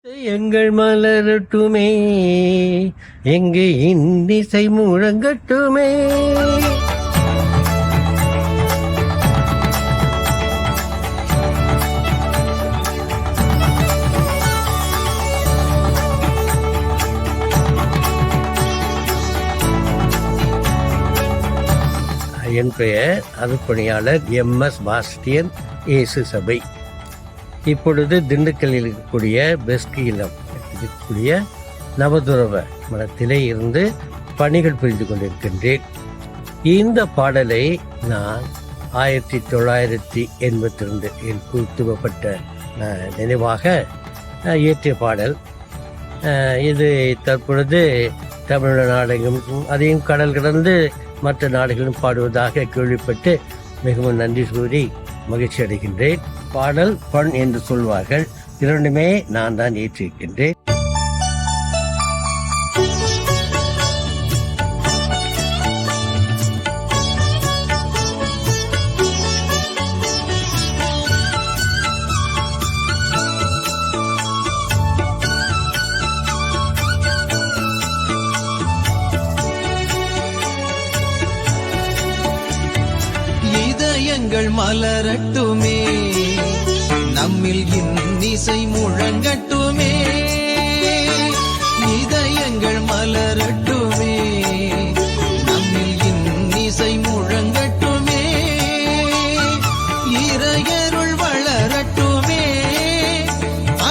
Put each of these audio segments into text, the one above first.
எங்கள் மலரட்டுமே, எங்கே இன்னிசை முழங்கட்டுமே. என் பெயர் அருட்பணியாளர் MS பாஸ்டியன் இயேசு சபை. இப்பொழுது திண்டுக்கல்லில் இருக்கக்கூடிய பெஸ்கி இல்லம் இருக்கக்கூடிய நவதுறவ மடத்திலே இருந்து பணிகள் புரிந்து கொண்டிருக்கின்றேன். இந்த பாடலை நான் 1982 என் குத்துவப்பட்ட நினைவாக இயற்றிய பாடல். இது தற்பொழுது தமிழ் நாடகம் அதையும் கடல் கடந்து மற்ற நாடுகளும் பாடுவதாக கேள்விப்பட்டு மிகவும் நன்றி கூறி மகிழ்ச்சி அடைகின்றேன். பாடல் பண் என்று சொல்வார்கள், இரண்டுமே நான் தான் ஏற்றிருக்கின்றேன். இதயங்கள் மலரட்டுமே, நம்மில் இன்னிசை முழங்கட்டுமே. இதயங்கள் மலரட்டுமே, நம்மில் இன்னிசை முழங்கட்டுமே. இறையருள் வளரட்டுமே,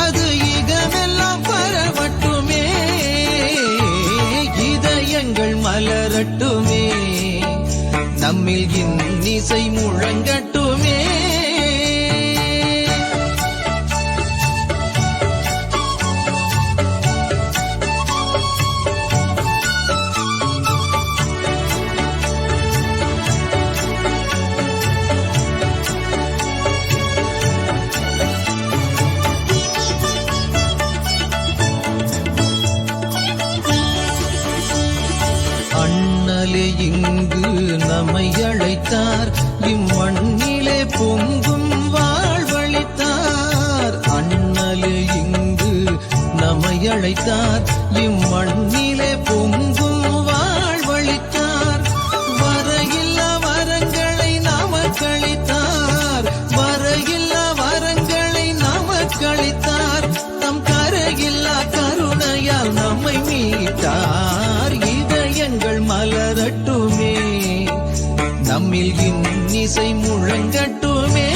அது இகமெல்லாம் பரவட்டுமே. இதயங்கள் மலரட்டுமே, நம்மில் இன்னிசை முழங்கட்டுமே. அண்ணலே இங்கு நம்மை அழைத்தார், இம்மண்ணிலே பொங்கும் வாழ்வழித்தார். அண்ணலே இங்கு நம்மை அழைத்தார், இம்மண்ணிலே பொங்கும் வாழ்வழித்தார். வரையில்லா வரங்களை நமக்களித்தார், வரையில்லா வரங்களை நமக்களித்தார். தம் கரையில்லா கருணையால் நம்மை மீட்டார். இதயங்கள் மலரட்டுமே, நம்மில் இன்னிசை முழங்கட்டுமே.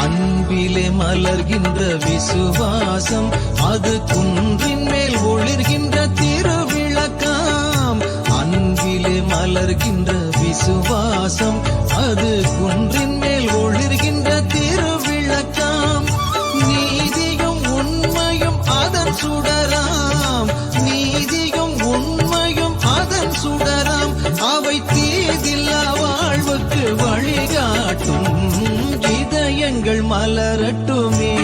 அன்பிலே மலர்கின்ற விசுவாசம், அது குன்றின் மேல் ஒளிர்கின்ற திருவிளக்காம். அன்பிலே மலர்கின்ற விசுவாசம், அது குன்றின் மேல் ஒளிர்கின்ற திருவிளக்காம். நீதியும் உண்மையும் அதன் சுடராம், நீதியும் உண்மையும் அதன் சுடராம். அவை தீதில்லா வாழ்வுக்கு வழிகாட்டும். இதயங்கள் மலரட்டுமே,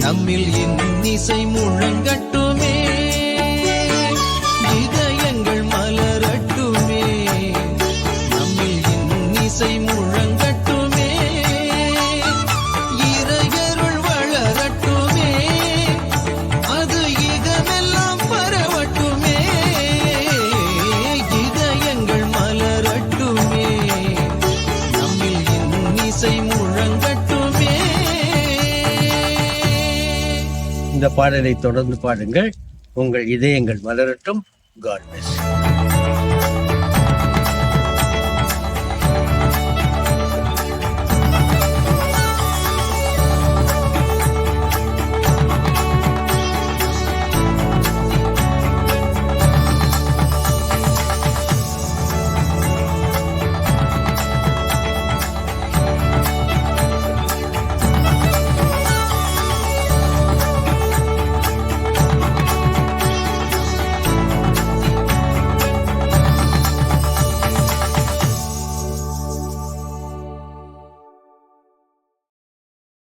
நம்மில் இன்னிசை முழங்கட்டுமே. இதயங்கள் மலரட்டுமே, நம்மில் இன்னிசை முழங்கட்டுமே. இறையருள் வளரட்டுமே, அது இகமெல்லாம் பரவட்டுமே. இதயங்கள் மலரட்டுமே, நம்மில் இன்னிசை முழங்கட்டுமே. இந்த பாடலை தொடர்ந்து பாடுங்கள். உங்கள் இதயங்கள் மலரட்டும். God plus.